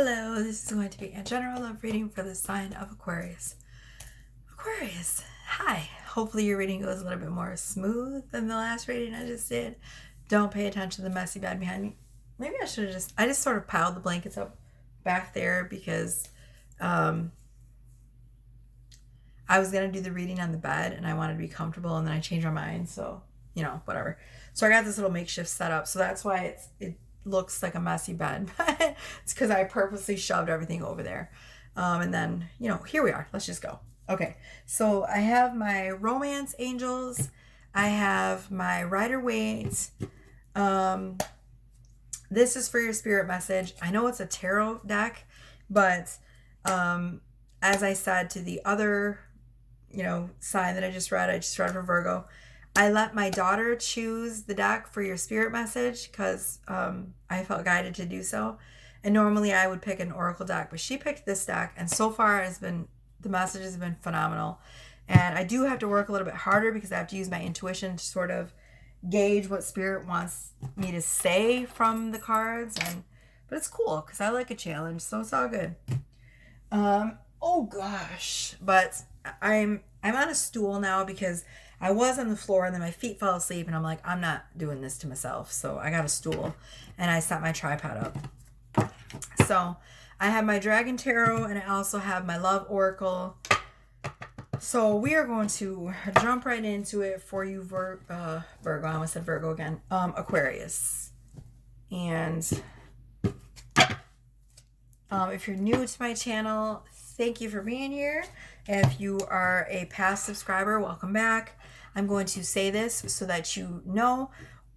Hello, this is going to be a general love reading for the sign of Aquarius. Aquarius, hi. Hopefully your reading goes a little bit more smooth than the last reading I just did. Don't pay attention to the messy bed behind me. Maybe I should have I just sort of piled the blankets up back there because I was going to do the reading on the bed and I wanted to be comfortable, and then I changed my mind. So, whatever. So I got this little makeshift setup. So that's why it looks like a messy bed. It's because I purposely shoved everything over there. And then, here we are. Let's just go. Okay. So I have my romance angels. I have my Rider-Waite. This is for your spirit message. I know it's a tarot deck, but as I said to the other, sign that I just read for Virgo. I let my daughter choose the deck for your spirit message because I felt guided to do so. And normally I would pick an oracle deck, but she picked this deck, and so far the message has been phenomenal. And I do have to work a little bit harder because I have to use my intuition to sort of gauge what spirit wants me to say from the cards. But it's cool because I like a challenge, so it's all good. Oh gosh, but I'm on a stool now because I was on the floor and then my feet fell asleep, and I'm like, I'm not doing this to myself. So I got a stool and I set my tripod up. So I have my Dragon Tarot and I also have my Love Oracle. So we are going to jump right into it for you, Virgo. I almost said Virgo again. Aquarius. And if you're new to my channel, thank you for being here. If you are a past subscriber, welcome back. I'm going to say this so that you know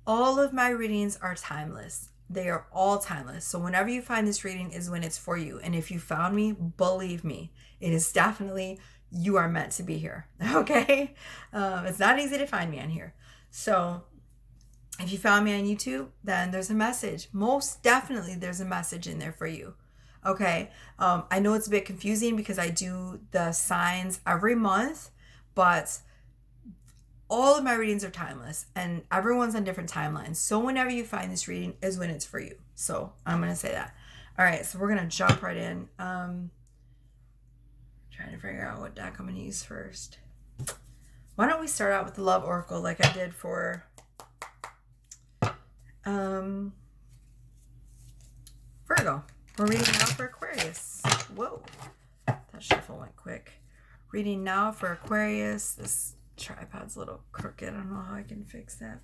all of my readings are timeless. They are all timeless. So whenever you find this reading is when it's for you. And if you found me, believe me, it is definitely, you are meant to be here. Okay? It's not easy to find me on here. So if you found me on YouTube, then there's a message. Most definitely there's a message in there for you. Okay. I know it's a bit confusing because I do the signs every month, but all of my readings are timeless and everyone's on different timelines. So whenever you find this reading is when it's for you. So I'm going to say that. All right. So we're going to jump right in. Trying to figure out what deck I'm going to use first. Why don't we start out with the Love Oracle like I did for Virgo. We're reading now for Aquarius. Whoa, that shuffle went quick. Reading now for Aquarius. This tripod's a little crooked. I don't know how I can fix that.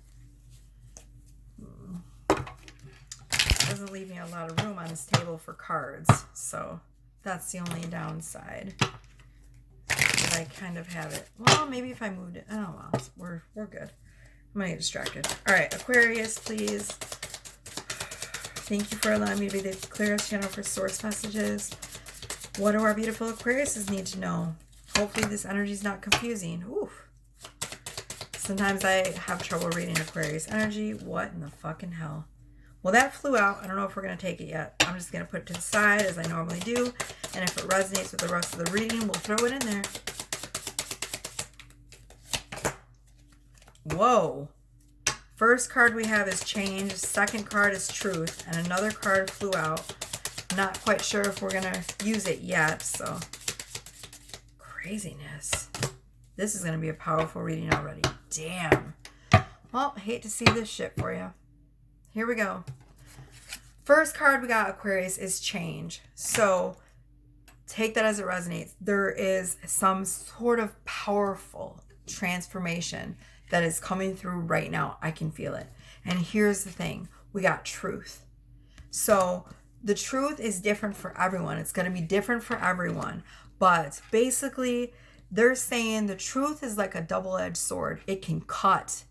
Doesn't leave me a lot of room on this table for cards, so that's the only downside. But I kind of have it. Well, maybe if I moved it. Oh well, we're good. I'm gonna get distracted. All right, Aquarius, please. Thank you for allowing me to be the clearest channel for source messages. What do our beautiful Aquariuses need to know? Hopefully this energy is not confusing. Oof. Sometimes I have trouble reading Aquarius energy. What in the fucking hell? Well, that flew out. I don't know if we're going to take it yet. I'm just going to put it to the side as I normally do. And if it resonates with the rest of the reading, we'll throw it in there. Whoa. First card we have is change. Second card is truth. And another card flew out. Not quite sure if we're going to use it yet. So, craziness. This is going to be a powerful reading already. Damn. Well, I hate to see this shit for you. Here we go. First card we got, Aquarius, is change. So, take that as it resonates. There is some sort of powerful transformation that is coming through right now. I can feel it. And here's the thing. We got truth. So the truth is different for everyone. It's going to be different for everyone. But basically, they're saying the truth is like a double-edged sword. It can cut.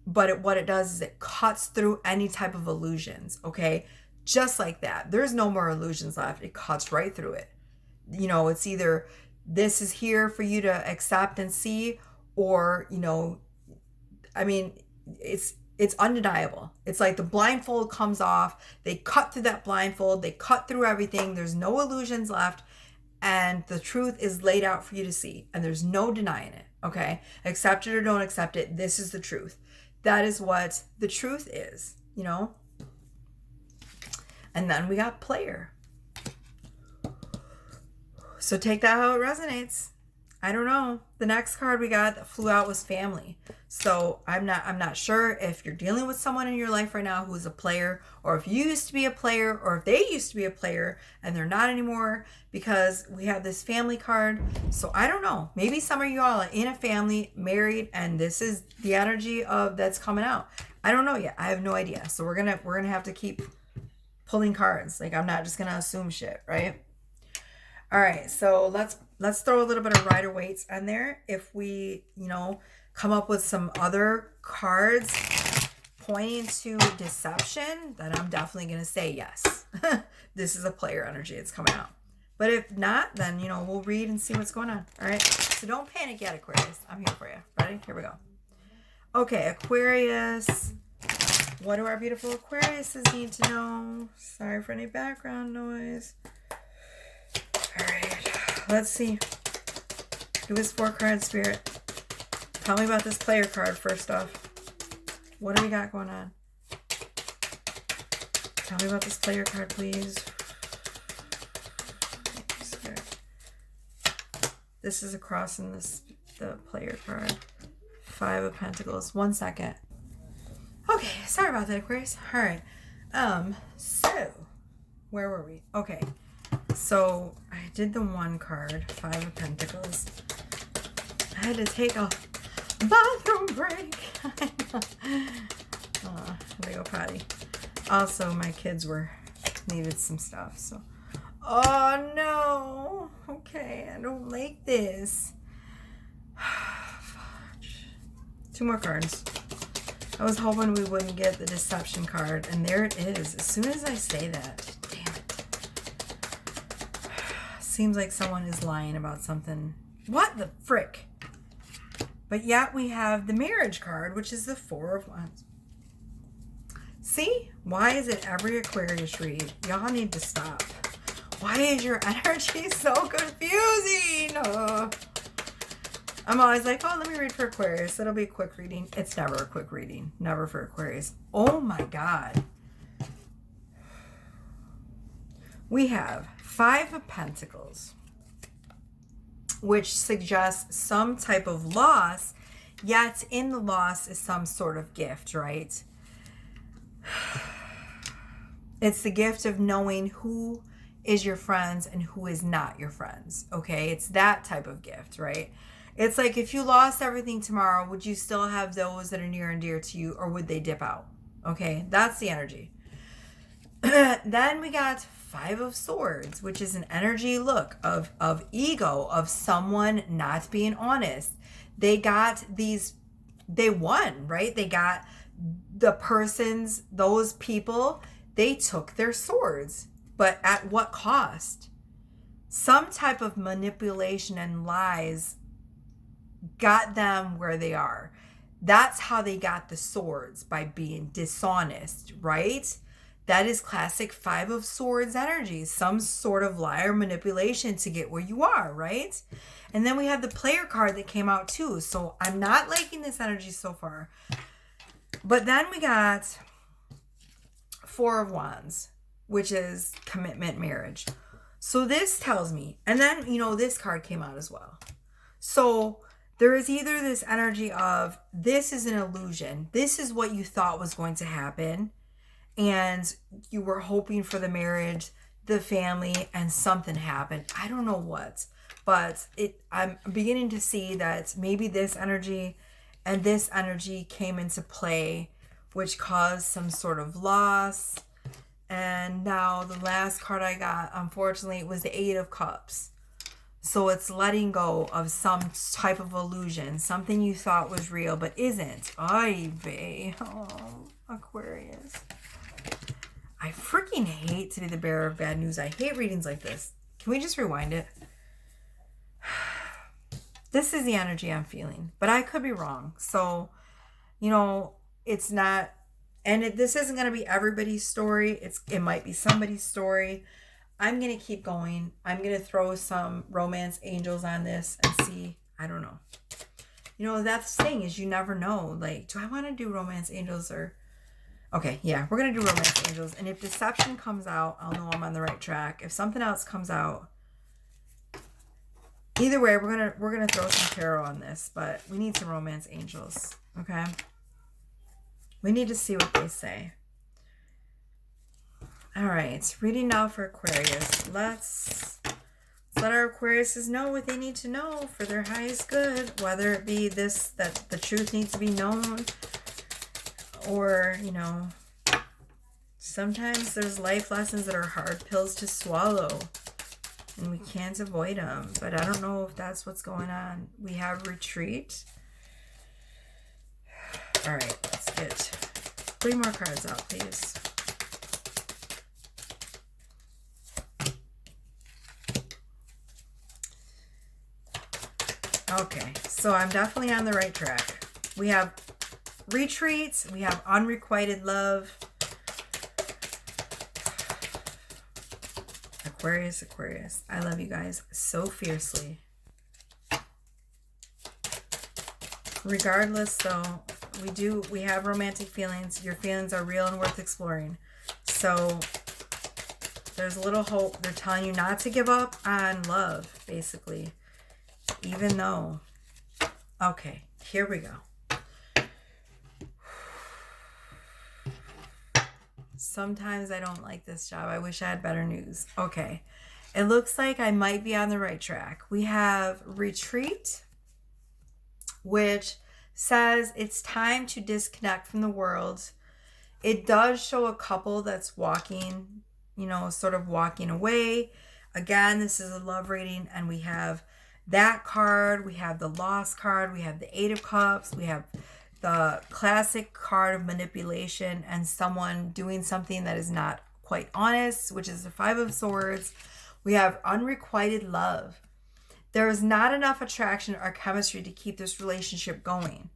But what it does is it cuts through any type of illusions. Okay? Just like that. There's no more illusions left. It cuts right through it. It's either this is here for you to accept and see, or, it's undeniable. It's like the blindfold comes off. They cut through that blindfold. They cut through everything. There's no illusions left. And the truth is laid out for you to see. And there's no denying it. Okay? Accept it or don't accept it. This is the truth. That is what the truth is, And then we got player. So take that how it resonates. I don't know. The next card we got that flew out was family. So I'm not sure if you're dealing with someone in your life right now who's a player, or if you used to be a player, or if they used to be a player and they're not anymore, because we have this family card. So I don't know. Maybe some of you all are in a family, married, and this is the energy of that's coming out. I don't know yet. I have no idea. So we're gonna have to keep pulling cards. Like, I'm not just gonna assume shit, right? All right, so let's throw a little bit of Rider-Waite's on there. If we, come up with some other cards pointing to deception, then I'm definitely going to say yes. This is a player energy. It's coming out. But if not, then, we'll read and see what's going on. All right, so don't panic yet, Aquarius. I'm here for you. Ready? Here we go. Okay, Aquarius. What do our beautiful Aquariuses need to know? Sorry for any background noise. All right, let's see. Give us 4 cards, Spirit. Tell me about this player card first off. What do we got going on? Tell me about this player card, please. Spirit. This is a cross in the player card. 5 of Pentacles. 1 second. Okay, sorry about that, Aquarius. All right. So where were we? Okay. So I did the 1 card, 5 of Pentacles. I had to take a bathroom break. Oh, there go, potty. Also, my kids needed some stuff. So, oh no. Okay, I don't like this. 2 more cards. I was hoping we wouldn't get the deception card, and there it is. As soon as I say that. Seems like someone is lying about something. What the frick? But yet we have the marriage card, which is the 4 of Wands. See? Why is it every Aquarius read? Y'all need to stop. Why is your energy so confusing? Oh. I'm always like, oh, let me read for Aquarius. It'll be a quick reading. It's never a quick reading. Never for Aquarius. Oh my God. We have 5 of Pentacles, which suggests some type of loss, yet in the loss is some sort of gift, right? It's the gift of knowing who is your friends and who is not your friends, okay? It's that type of gift, right? It's like, if you lost everything tomorrow, would you still have those that are near and dear to you, or would they dip out? Okay, that's the energy. Then we got 5 of Swords, which is an energy of ego, of someone not being honest. They won, right? They got those people, they took their swords, but at what cost? Some type of manipulation and lies got them where they are. That's how they got the swords, by being dishonest, right? That is classic 5 of Swords energy. Some sort of lie or manipulation to get where you are, right? And then we have the player card that came out too. So I'm not liking this energy so far. But then we got 4 of Wands, which is commitment, marriage. So this tells me, and then, this card came out as well. So there is either this energy of, this is an illusion. This is what you thought was going to happen. And you were hoping for the marriage, the family, and something happened. I don't know what, but I'm beginning to see that maybe this energy and this energy came into play, which caused some sort of loss. And now the last card I got, unfortunately, was the 8 of Cups. So it's letting go of some type of illusion, something you thought was real but isn't. Ay, vey. Oh, Aquarius. I freaking hate to be the bearer of bad news. I hate readings like this. Can we just rewind it? This is the energy I'm feeling, but I could be wrong. So, it's not, and this isn't going to be everybody's story. It might be somebody's story. I'm going to keep going. I'm going to throw some romance angels on this and see. I don't know. That's the thing, is you never know. Like, do I want to do romance angels or... Okay, yeah, we're going to do romance angels. And if deception comes out, I'll know I'm on the right track. If something else comes out, either way, we're gonna throw some tarot on this, but we need some romance angels, okay? We need to see what they say. All right, reading now for Aquarius. Let's let our Aquariuses know what they need to know for their highest good, whether it be this, that the truth needs to be known, or, you know, sometimes there's life lessons that are hard pills to swallow and we can't avoid them, but I don't know if that's what's going on. We have retreat. All right, let's get 3 more cards out, please. Okay, so I'm definitely on the right track. We have retreats, we have unrequited love. Aquarius, Aquarius, I love you guys so fiercely. Regardless, though, we have romantic feelings. Your feelings are real and worth exploring. So there's a little hope. They're telling you not to give up on love, basically. Even though, okay, here we go. Sometimes I don't like this job. I wish I had better news. Okay, it looks like I might be on the right track. We have retreat, which says it's time to disconnect from the world. It does show a couple that's walking, you know, sort of walking away. Again, this is a love reading, and we have that card, we have the Lost card, we have the 8 of Cups, we have the classic card of manipulation and someone doing something that is not quite honest, which is the 5 of Swords. We have unrequited love. There is not enough attraction or chemistry to keep this relationship going.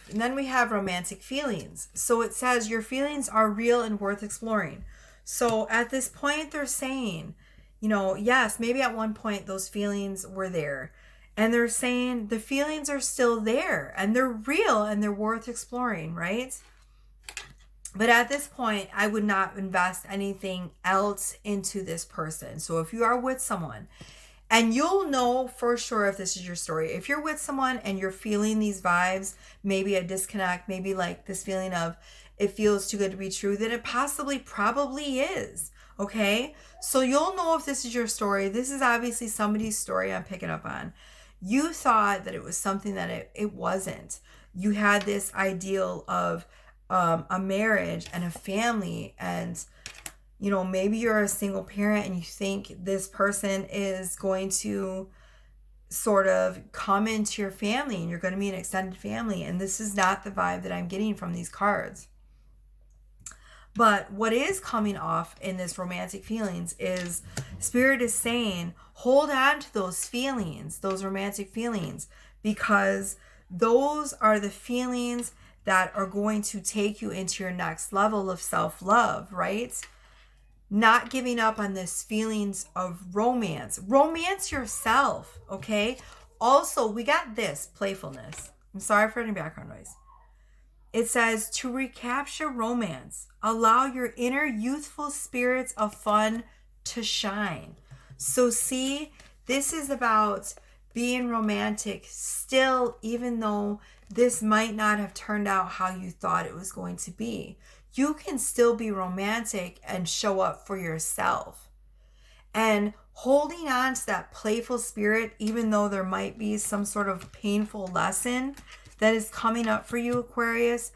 And then we have romantic feelings. So it says your feelings are real and worth exploring. So at this point, they're saying, you know, yes, maybe at one point those feelings were there. And they're saying the feelings are still there and they're real and they're worth exploring, right? But at this point, I would not invest anything else into this person. So if you are with someone, and you'll know for sure if this is your story. If you're with someone and you're feeling these vibes, maybe a disconnect, maybe like this feeling of it feels too good to be true, then it probably is. Okay? So you'll know if this is your story. This is obviously somebody's story I'm picking up on. You thought that it was something that it wasn't. You had this ideal of a marriage and a family, and you know, maybe you're a single parent and you think this person is going to sort of come into your family and you're going to be an extended family, and this is not the vibe that I'm getting from these cards. But what is coming off in this romantic feelings is Spirit is saying, hold on to those feelings, those romantic feelings, because those are the feelings that are going to take you into your next level of self-love, right? Not giving up on this feelings of romance. Romance yourself, okay? Also, we got this, playfulness. I'm sorry for any background noise. It says, to recapture romance, allow your inner youthful spirits of fun to shine. So see, this is about being romantic still, even though this might not have turned out how you thought it was going to be. You can still be romantic and show up for yourself. And holding on to that playful spirit, even though there might be some sort of painful lesson that is coming up for you, Aquarius,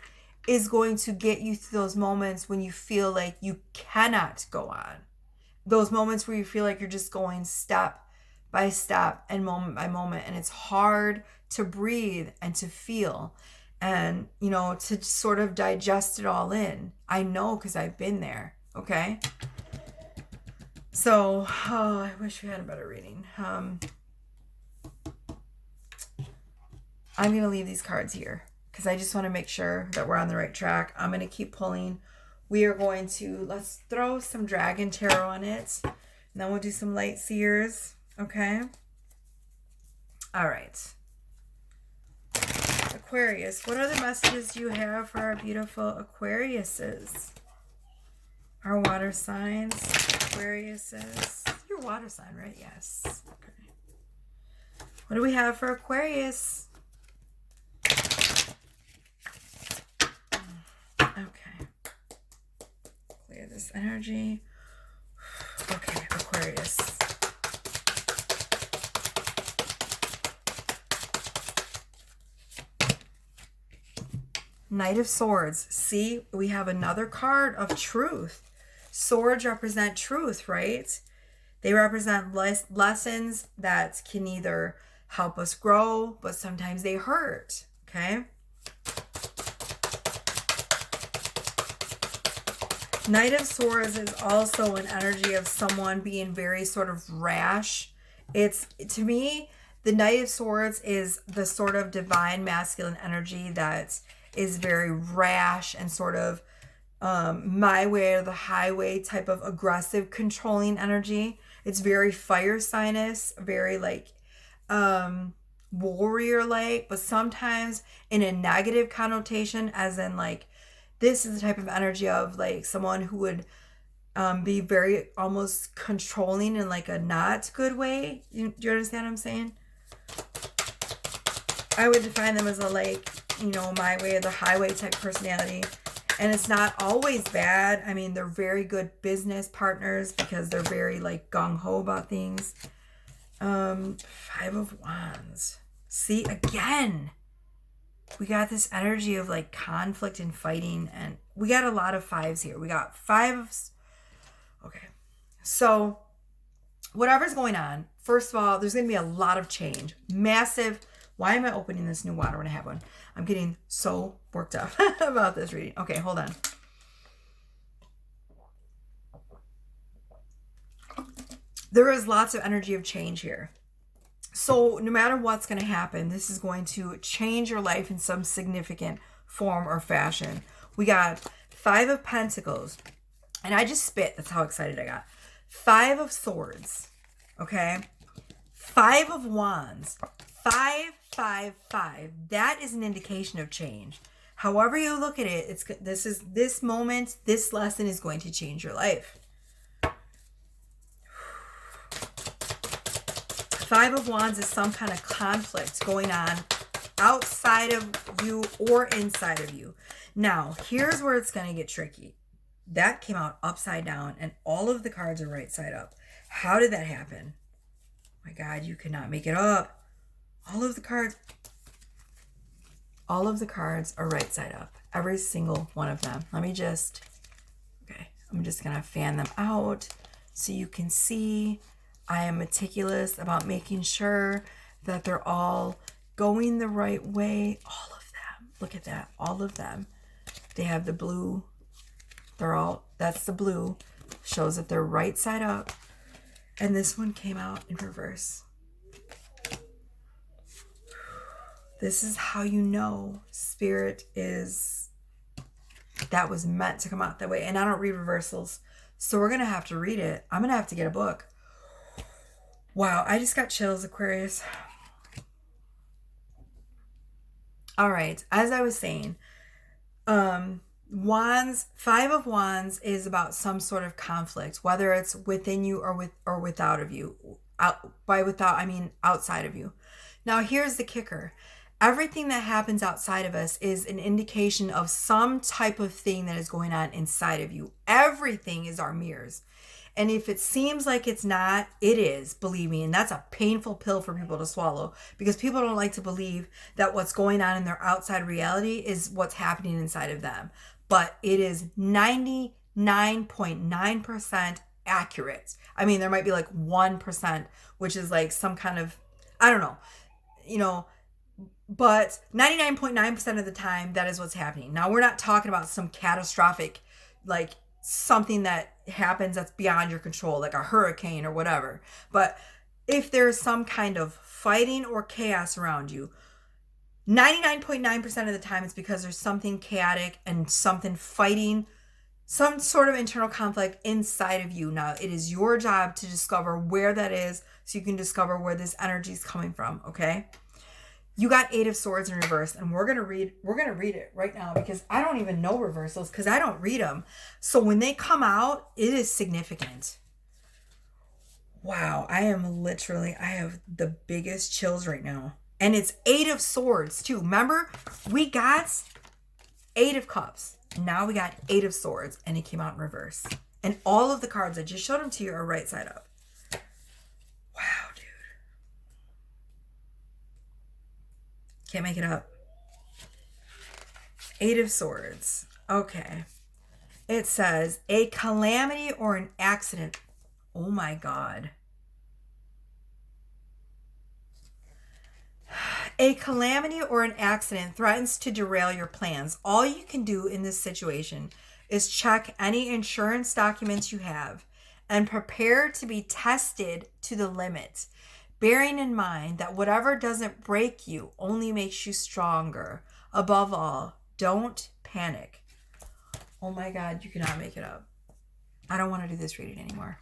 is going to get you through those moments when you feel like you cannot go on. Those moments where you feel like you're just going step by step and moment by moment, and it's hard to breathe and to feel and, you know, to sort of digest it all in. I know, because I've been there, okay? So, I wish we had a better reading. I'm going to leave these cards here because I just want to make sure that we're on the right track. I'm going to keep pulling. We are going to, let's throw some Dragon Tarot on it. And then we'll do some Light Seers, okay? All right. Aquarius, what other messages do you have for our beautiful Aquariuses? Our water signs, Aquariuses. Your water sign, right? Yes. Okay. What do we have for Aquarius? Okay. Clear this energy. Okay, Aquarius. Knight of Swords. See, we have another card of truth. Swords represent truth, right? They represent lessons that can either help us grow, but sometimes they hurt, okay? Knight of Swords is also an energy of someone being very sort of rash. It's, to me, the Knight of Swords is the sort of divine masculine energy that is very rash and sort of my way or the highway type of aggressive, controlling energy. It's very fire sign-ish, very like warrior-like, but sometimes in a negative connotation, as in like, this is the type of energy of like someone who would be very almost controlling in like a not good way. Do you understand what I'm saying? I would define them as a like, you know, my way or the highway type personality. And it's not always bad. I mean, they're very good business partners because they're very like gung-ho about things. Five of Wands. See, again, we got this energy of like conflict and fighting, and we got a lot of fives here. We got fives. Okay. So whatever's going on, first of all, there's going to be a lot of change. Massive. Why am I opening this new water when I have one? I'm getting so worked up about this reading. Okay, hold on. There is lots of energy of change here. So no matter what's going to happen, this is going to change your life in some significant form or fashion. We got Five of Pentacles. And I just spit. That's how excited I got. Five of Swords. Okay. Five of Wands. 5, 5, 5. That is an indication of change. However you look at it, this moment, this lesson is going to change your life. Five of Wands is some kind of conflict going on outside of you or inside of you. Now, here's where it's going to get tricky. That came out upside down and all of the cards are right side up. How did that happen? My God, you cannot make it up. All of the cards are right side up. Every single one of them. I'm just going to fan them out so you can see. I am meticulous about making sure that they're all going the right way. All of them. Look at that. All of them. They have the blue. That's the blue. Shows that they're right side up. And this one came out in reverse. This is how you know Spirit that was meant to come out that way. And I don't read reversals. So we're going to have to read it. I'm going to have to get a book. Wow, I just got chills, Aquarius. All right, as I was saying, Wands, Five of Wands is about some sort of conflict, whether it's within you or without of you. Without, I mean outside of you. Now, here's the kicker. Everything that happens outside of us is an indication of some type of thing that is going on inside of you. Everything is our mirrors. And if it seems like it's not, it is, believe me. And that's a painful pill for people to swallow because people don't like to believe that what's going on in their outside reality is what's happening inside of them. But it is 99.9% accurate. I mean, there might be like 1%, which is like some kind of, I don't know, but 99.9% of the time, that is what's happening. Now, we're not talking about some catastrophic, like something that happens that's beyond your control, like a hurricane or whatever. But if there's some kind of fighting or chaos around you, 99.9% of the time it's because there's something chaotic and something fighting, some sort of internal conflict inside of you. Now, it is your job to discover where that is so you can discover where this energy is coming from, okay? You got Eight of Swords in reverse, and we're gonna read it right now because I don't even know reversals because I don't read them. So when they come out, it is significant. Wow, I have the biggest chills right now. And it's Eight of Swords too. Remember, we got Eight of Cups. Now we got Eight of Swords, and it came out in reverse. And all of the cards, I just showed them to you, are right side up. Wow, dude. Can't make it up. Eight of Swords. Okay. It says, a calamity or an accident. Oh my God. A calamity or an accident threatens to derail your plans. All you can do in this situation is check any insurance documents you have and prepare to be tested to the limit, bearing in mind that whatever doesn't break you only makes you stronger. Above all, don't panic. Oh my God, you cannot make it up. I don't want to do this reading anymore.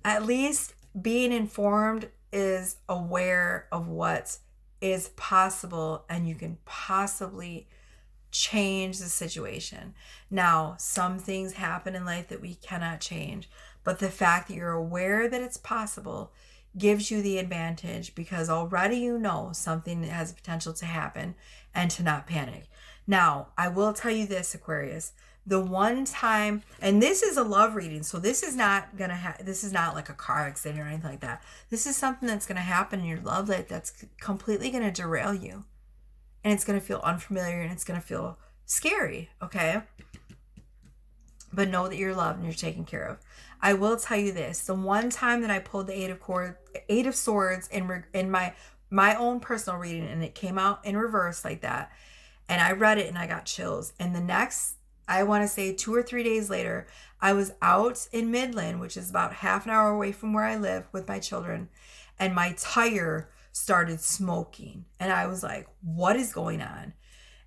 At least being informed is aware of what is possible, and you can possibly change the situation. Now, some things happen in life that we cannot change, but the fact that you're aware that it's possible gives you the advantage because already you know something that has the potential to happen and to not panic. Now, I will tell you this, Aquarius, the one time, and this is a love reading, so this is not this is not like a car accident or anything like that. This is something that's going to happen in your love life that's completely going to derail you. And it's going to feel unfamiliar and it's going to feel scary, okay? But know that you're loved and you're taken care of. I will tell you this. The one time that I pulled the Eight of Swords in my own personal reading, and it came out in reverse like that, and I read it and I got chills. And the next, I want to say 2 or 3 days later, I was out in Midland, which is about half an hour away from where I live with my children, and my tire started smoking. And I was like, what is going on?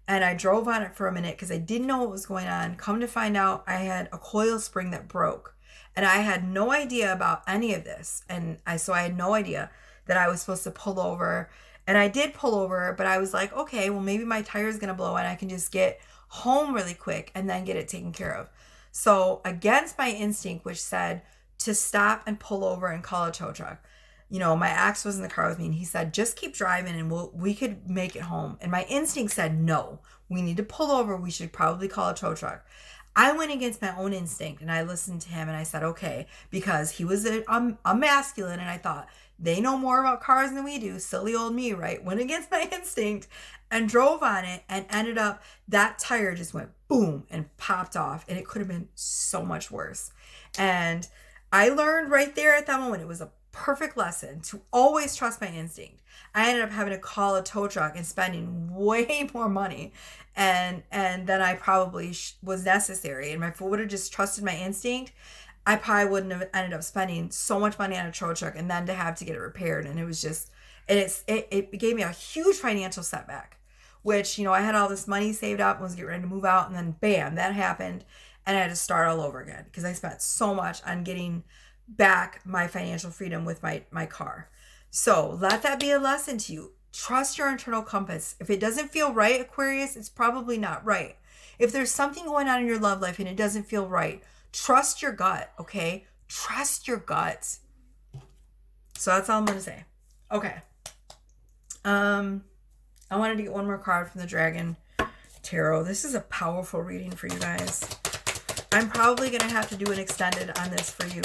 And I drove on it for a minute because I didn't know what was going on. Come to find out, I had a coil spring that broke. And I had no idea about any of this. And I had no idea that I was supposed to pull over. And I did pull over, but I was like, okay, well, maybe my tire is going to blow and I can just get home really quick and then get it taken care of. So against my instinct, which said to stop and pull over and call a tow truck, you know, my ex was in the car with me and he said, just keep driving and we could make it home. And my instinct said, no, we need to pull over. We should probably call a tow truck. I went against my own instinct and I listened to him and I said, okay, because he was a masculine and I thought they know more about cars than we do. Silly old me, right? Went against my instinct and drove on it and ended up, that tire just went boom and popped off, and it could have been so much worse. And I learned right there at that moment, it was a perfect lesson to always trust my instinct. I ended up having to call a tow truck and spending way more money and then I probably was necessary. And if I would have just trusted my instinct, I probably wouldn't have ended up spending so much money on a tow truck and then to have to get it repaired. And it was just, it gave me a huge financial setback, which, you know, I had all this money saved up and was getting ready to move out, and then bam, that happened. And I had to start all over again because I spent so much on getting back my financial freedom with my car. So let that be a lesson to you. Trust your internal compass. If it doesn't feel right, Aquarius, it's probably not right. If there's something going on in your love life and it doesn't feel right, trust your gut, okay? Trust your gut. So that's all I'm going to say. Okay. I wanted to get one more card from the Dragon Tarot. This is a powerful reading for you guys. I'm probably going to have to do an extended on this for you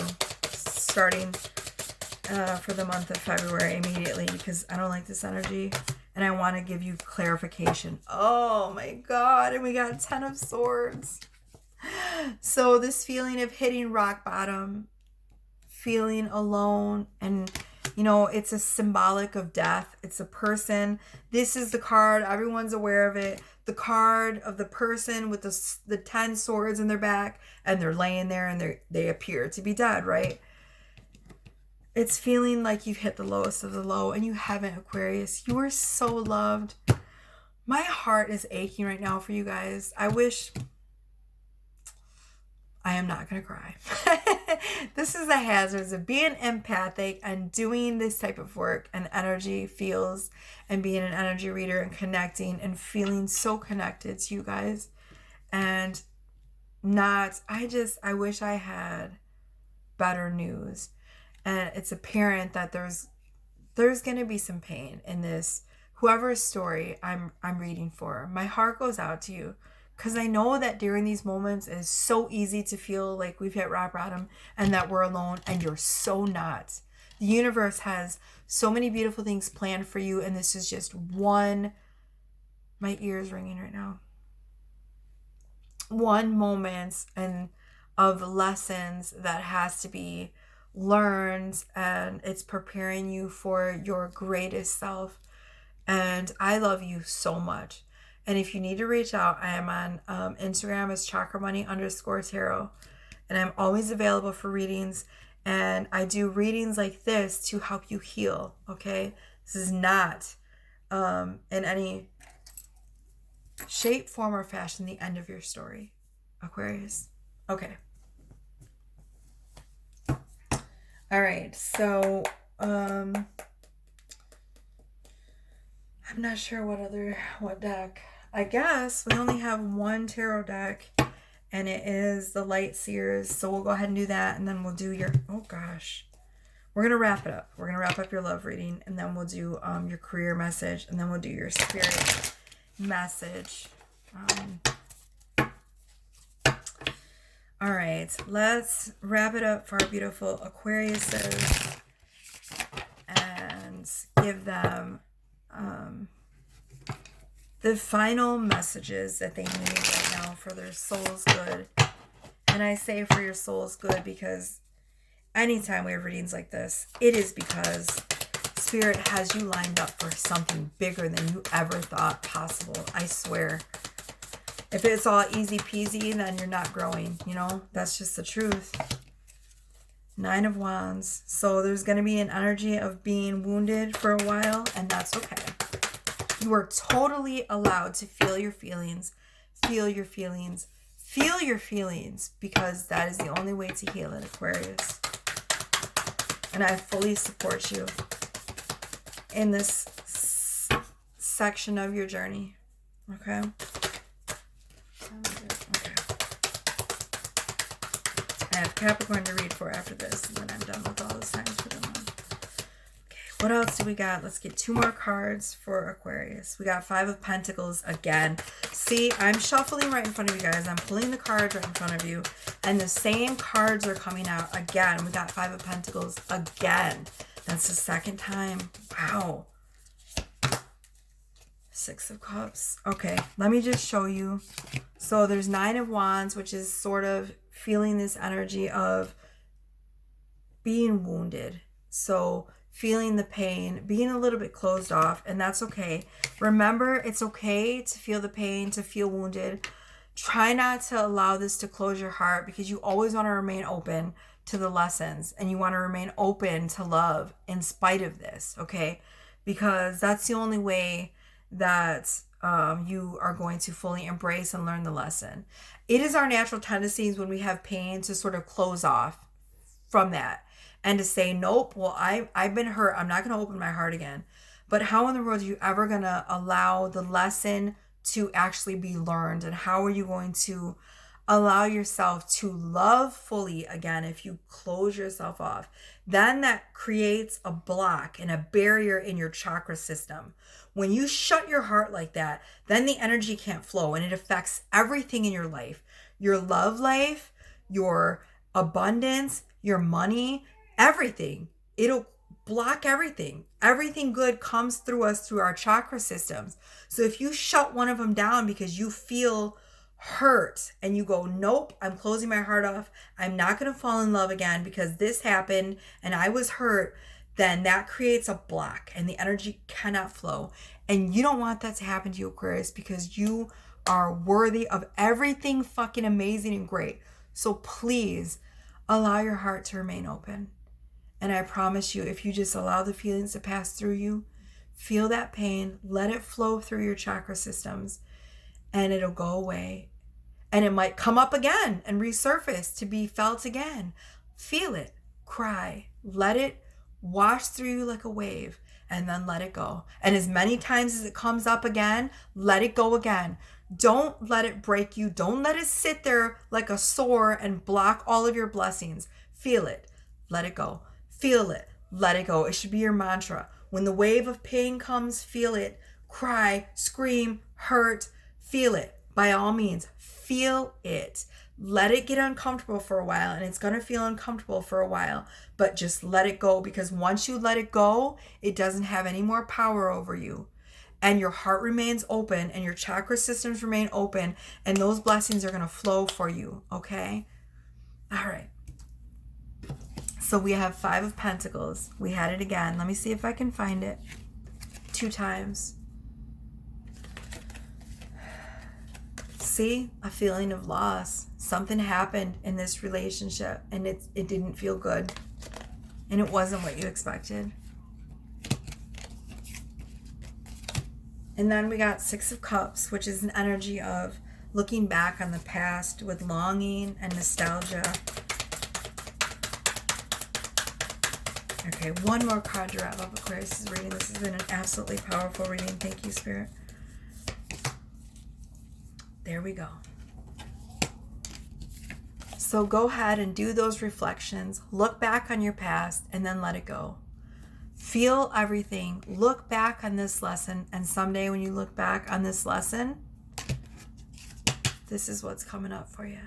starting for the month of February immediately because I don't like this energy and I want to give you clarification. Oh my God. And we got 10 of Swords. So this feeling of hitting rock bottom, feeling alone, and you know, it's a symbolic of death. It's a person. This is the card. Everyone's aware of it. The card of the person with the 10 swords in their back, and they're laying there and they appear to be dead, right? It's feeling like you've hit the lowest of the low, and you haven't, Aquarius. You are so loved. My heart is aching right now for you guys. I wish... I am not going to cry. This is the hazards of being empathic and doing this type of work and energy feels and being an energy reader and connecting and feeling so connected to you guys. And I wish I had better news. And it's apparent that there's going to be some pain in this, whoever's story I'm reading for. My heart goes out to you because I know that during these moments it's so easy to feel like we've hit rock bottom and that we're alone, and you're so not. The universe has so many beautiful things planned for you, and this is just one. My ear's ringing right now. One moment and of lessons that has to be learned, and it's preparing you for your greatest self. And I love you so much. And if you need to reach out, I am on Instagram as chakramoney_tarot, and I'm always available for readings. And I do readings like this to help you heal. Okay, this is not in any shape, form, or fashion the end of your story, Aquarius. Okay. All right, so I'm not sure what deck. I guess we only have one tarot deck, and it is the Light Seers. So we'll go ahead and do that, and then we'll do your, oh gosh. We're going to wrap it up. We're going to wrap up your love reading, and then we'll do your career message, and then we'll do your spirit message. All right, let's wrap it up for our beautiful Aquariuses and give them the final messages that they need right now for their soul's good. And I say for your soul's good because anytime we have readings like this, it is because Spirit has you lined up for something bigger than you ever thought possible. I swear. If it's all easy peasy, then you're not growing, you know? That's just the truth. 9 of Wands. So there's going to be an energy of being wounded for a while, and that's okay. You are totally allowed to feel your feelings, because that is the only way to heal it, Aquarius. And I fully support you in this section of your journey. Okay? Okay. I have Capricorn to read for after this, and then I'm done with all the signs for the month. Okay, what else do we got? Let's get 2 more cards for Aquarius. We got 5 of Pentacles again. See, I'm shuffling right in front of you guys. I'm pulling the cards right in front of you, and the same cards are coming out again. We got 5 of Pentacles again. That's the second time. Wow. 6 of Cups. Okay, let me just show you. So there's 9 of Wands, which is sort of feeling this energy of being wounded. So feeling the pain, being a little bit closed off, and that's okay. Remember, it's okay to feel the pain, to feel wounded. Try not to allow this to close your heart, because you always want to remain open to the lessons, and you want to remain open to love in spite of this, okay? Because that's the only way that you are going to fully embrace and learn the lesson. It is our natural tendencies when we have pain to sort of close off from that and to say, nope, well, I've been hurt. I'm not going to open my heart again. But how in the world are you ever going to allow the lesson to actually be learned? And how are you going to allow yourself to love fully again if you close yourself off? Then that creates a block and a barrier in your chakra system. When you shut your heart like that, then the energy can't flow, and it affects everything in your life. Your love life, your abundance, your money, everything. It'll block everything. Everything good comes through us through our chakra systems. So if you shut one of them down because you feel hurt and you go, nope, I'm closing my heart off, I'm not going to fall in love again because this happened and I was hurt, then that creates a block and the energy cannot flow. And you don't want that to happen to you, Aquarius, because you are worthy of everything fucking amazing and great. So please allow your heart to remain open. And I promise you, if you just allow the feelings to pass through you, feel that pain, let it flow through your chakra systems, and it'll go away. And it might come up again and resurface to be felt again. Feel it. Cry. Let it wash through you like a wave, and then let it go. And as many times as it comes up again, let it go again. Don't let it break you. Don't let it sit there like a sore and block all of your blessings. Feel it. Let it go. Feel it. Let it go. It should be your mantra. When the wave of pain comes, feel it. Cry, scream, hurt. Feel it. By all means, feel it. Let it get uncomfortable for a while, and it's going to feel uncomfortable for a while, but just let it go, because once you let it go, it doesn't have any more power over you. And your heart remains open, and your chakra systems remain open, and those blessings are going to flow for you, okay? All right. So we have 5 of Pentacles. We had it again. Let me see if I can find it. 2 times. See? A feeling of loss. Something happened in this relationship, and it didn't feel good. And it wasn't what you expected. And then we got 6 of Cups, which is an energy of looking back on the past with longing and nostalgia. Okay, one more card to wrap up Aquarius' reading. This has been an absolutely powerful reading. Thank you, Spirit. There we go. So go ahead and do those reflections. Look back on your past and then let it go. Feel everything. Look back on this lesson, and someday when you look back on this lesson, this is what's coming up for you.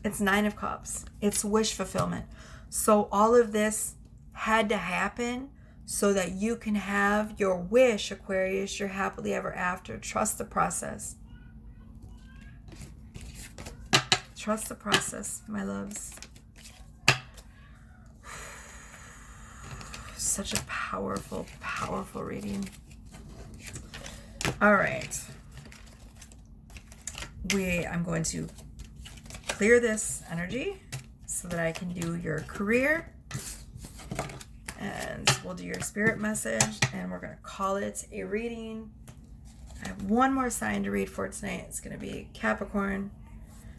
It's 9 of Cups. It's wish fulfillment. So all of this had to happen so that you can have your wish, Aquarius, your happily ever after. Trust the process. Trust the process, my loves. Such a powerful, powerful reading. All right. I'm going to clear this energy so that I can do your career. And we'll do your spirit message, and we're going to call it a reading. I have one more sign to read for tonight. It's going to be Capricorn.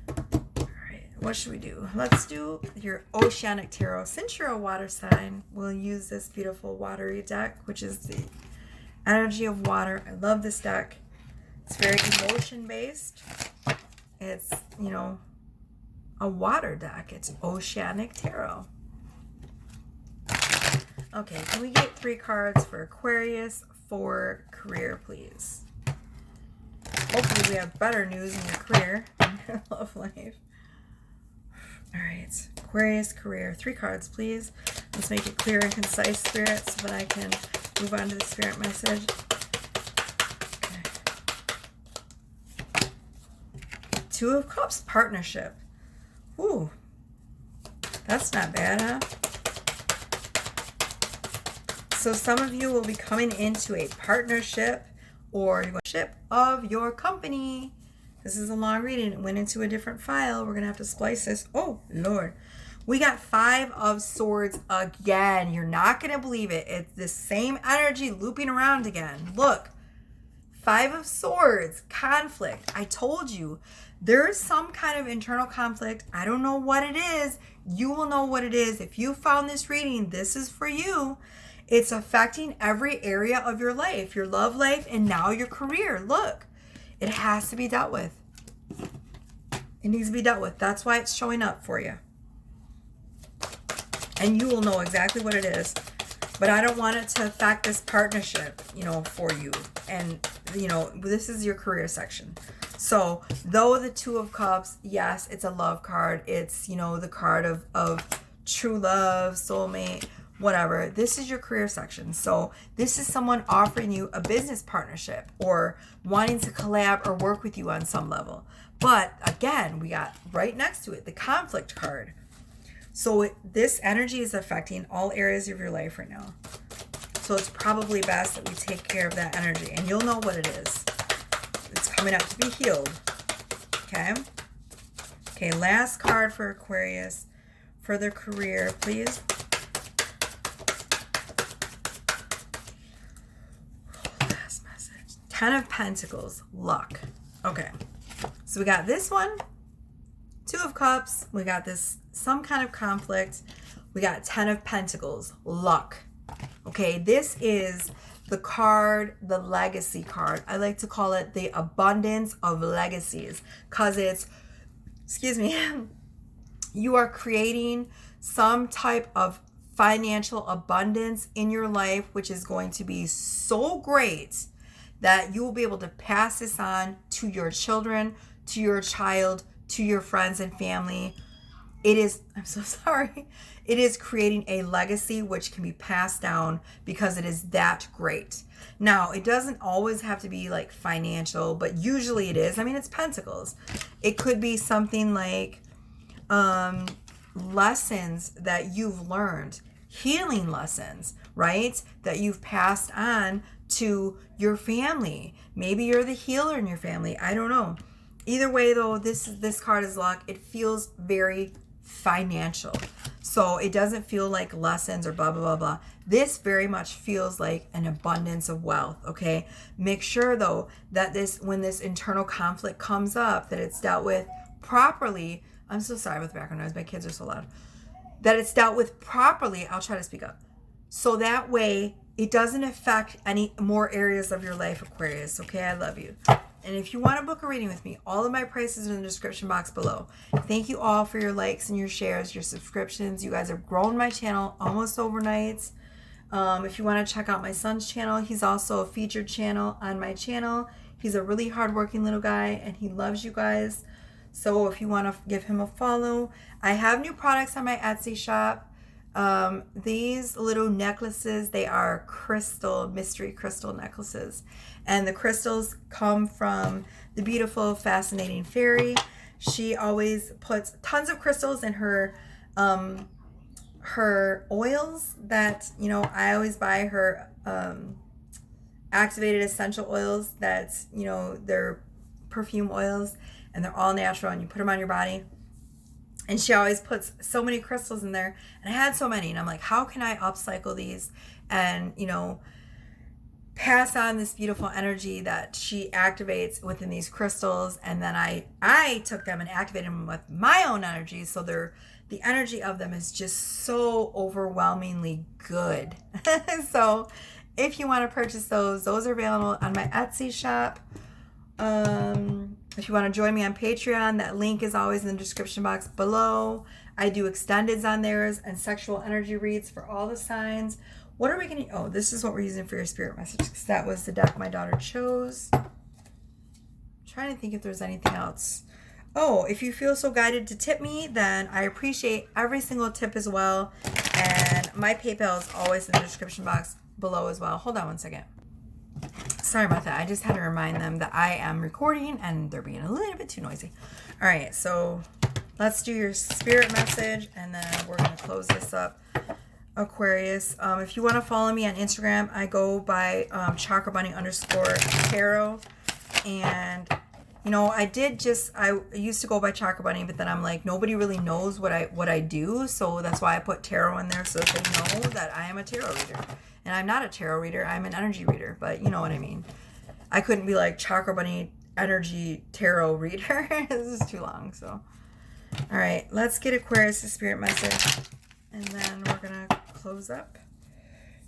All right, what should we do? Let's do your Oceanic Tarot. Since you're a water sign, we'll use this beautiful watery deck, which is the energy of water. I love this deck. It's very emotion-based. It's, a water deck. It's Oceanic Tarot. Okay, can we get 3 cards for Aquarius for career, please? Hopefully we have better news in your career and your love life. All right, Aquarius career. 3 cards, please. Let's make it clear and concise, Spirit, so that I can move on to the spirit message. Okay. 2 of Cups, partnership. Ooh, that's not bad, huh? So some of you will be coming into a partnership or ship of your company. This is a long reading. It went into a different file. We're going to have to splice this. Oh, Lord. We got 5 of Swords again. You're not going to believe it. It's the same energy looping around again. Look. 5 of Swords. Conflict. I told you. There is some kind of internal conflict. I don't know what it is. You will know what it is. If you found this reading, this is for you. It's affecting every area of your life, your love life, and now your career. Look, it has to be dealt with. It needs to be dealt with. That's why it's showing up for you. And you will know exactly what it is. But I don't want it to affect this partnership, for you. And, this is your career section. So, though the 2 of Cups, yes, it's a love card. It's, the card of true love, soulmate, whatever. This is your career section. So this is someone offering you a business partnership or wanting to collab or work with you on some level. But again, we got right next to it the conflict card. So this energy is affecting all areas of your life right now. So it's probably best that we take care of that energy, and you'll know what it is. It's coming up to be healed. Okay? Okay, last card for Aquarius for their career, please. Last message. 10 of Pentacles, luck. Okay. So we got this one, 2 of Cups. We got this, some kind of conflict. We got 10 of Pentacles, luck. Okay, this is the card, the legacy card. I like to call it the abundance of legacies, because it's, excuse me, you are creating some type of financial abundance in your life, which is going to be so great that you will be able to pass this on to your children, to your child, to your friends and family. It is, I'm so sorry, it is creating a legacy which can be passed down because it is that great. Now, it doesn't always have to be like financial, but usually it is. I mean, it's Pentacles. It could be something like lessons that you've learned, healing lessons, right? That you've passed on to your family. Maybe you're the healer in your family. I don't know. Either way, though, this card is luck. It feels very financial. So it doesn't feel like lessons or blah, blah, blah, blah. This very much feels like an abundance of wealth, okay? Make sure, though, that when this internal conflict comes up, that it's dealt with properly. I'm so sorry about the background noise. My kids are so loud. That it's dealt with properly. I'll try to speak up. So that way, it doesn't affect any more areas of your life, Aquarius, okay? I love you. And if you want to book a reading with me, all of my prices are in the description box below. Thank you all for your likes and your shares, your subscriptions. You guys have grown my channel almost overnight. If you want to check out my son's channel, he's also a featured channel on my channel. He's a really hardworking little guy, and he loves you guys. So if you want to give him a follow, I have new products on my Etsy shop. These little necklaces, they are mystery crystal necklaces, and the crystals come from the beautiful, fascinating fairy. She always puts tons of crystals in her oils that, you know, I always buy her activated essential oils that's, you know, they're perfume oils, and they're all natural, and you put them on your body. And she always puts so many crystals in there. And I had so many. And I'm like, how can I upcycle these and, you know, pass on this beautiful energy that she activates within these crystals? And then I took them and activated them with my own energy. So the energy of them is just so overwhelmingly good. So if you want to purchase those are available on my Etsy shop. If you want to join me on Patreon, that link is always in the description box below. I do extendeds on theirs and sexual energy reads for all the signs. What are we going to... Oh, this is what we're using for your spirit message, because that was the deck my daughter chose. I'm trying to think if there's anything else. Oh, if you feel so guided to tip me, then I appreciate every single tip as well. And my PayPal is always in the description box below as well. Hold on one second. Sorry about that. I just had to remind them that I am recording and they're being a little bit too noisy. All right, so let's do your spirit message, and then we're going to close this up. Aquarius, if you want to follow me on Instagram, I go by _Chakra_Bunny_Tarot. And, you know, I used to go by Chakra Bunny, but then I'm like, nobody really knows what I do. So that's why I put tarot in there, so that they know that I am a tarot reader. And I'm not a tarot reader, I'm an energy reader, but you know what I mean. I couldn't be like Chakra Bunny Energy Tarot Reader. This is too long, so. All right, let's get Aquarius' spirit message. And then we're going to close up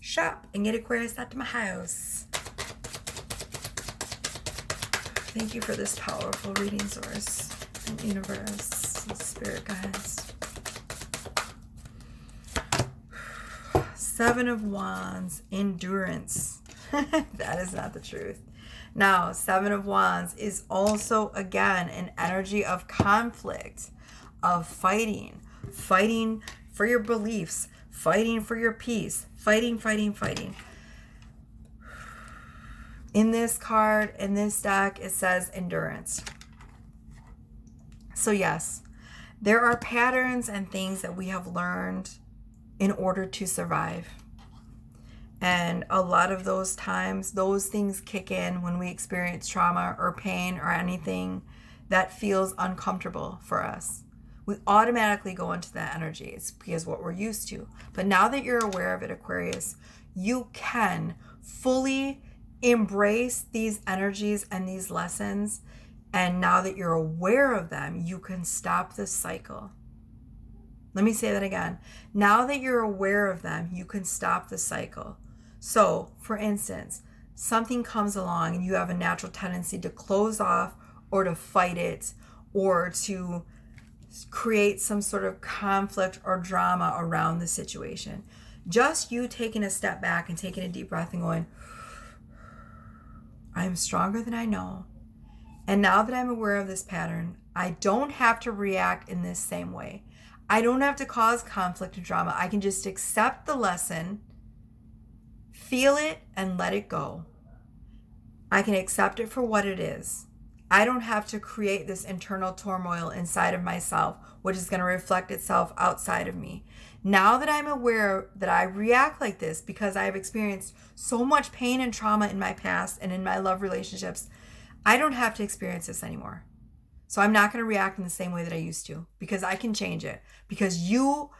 shop and get Aquarius out to my house. Thank you for this powerful reading source and universe and spirit guides. 7 of Wands, endurance. That is not the truth. Now, 7 of Wands is also, again, an energy of conflict, of fighting for your beliefs, fighting for your peace, fighting. In this card, in this deck, it says endurance. So yes, there are patterns and things that we have learned in order to survive. And a lot of those times, those things kick in when we experience trauma or pain or anything that feels uncomfortable for us. We automatically go into that energy. It's because what we're used to. But now that you're aware of it, Aquarius, you can fully embrace these energies and these lessons And now that you're aware of them, you can stop the cycle. Let me say that again. Now that you're aware of them, you can stop the cycle. So, for instance, something comes along and you have a natural tendency to close off or to fight it or to create some sort of conflict or drama around the situation. Just you taking a step back and taking a deep breath and going, I am stronger than I know. And now that I'm aware of this pattern, I don't have to react in this same way. I don't have to cause conflict or drama. I can just accept the lesson, feel it, and let it go. I can accept it for what it is. I don't have to create this internal turmoil inside of myself, which is going to reflect itself outside of me. Now that I'm aware that I react like this because I have experienced so much pain and trauma in my past and in my love relationships, I don't have to experience this anymore. So I'm not going to react in the same way that I used to, because I can change it, because you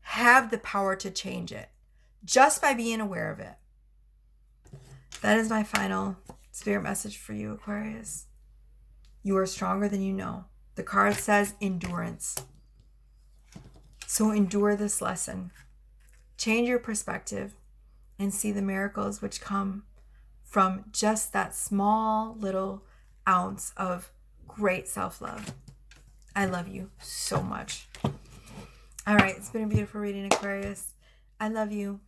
have the power to change it just by being aware of it. That is my final spirit message for you, Aquarius. You are stronger than you know. The card says endurance. So endure this lesson. Change your perspective and see the miracles which come from just that small little ounce of great self-love. I love you so much. All right, it's been a beautiful reading, Aquarius. I love you.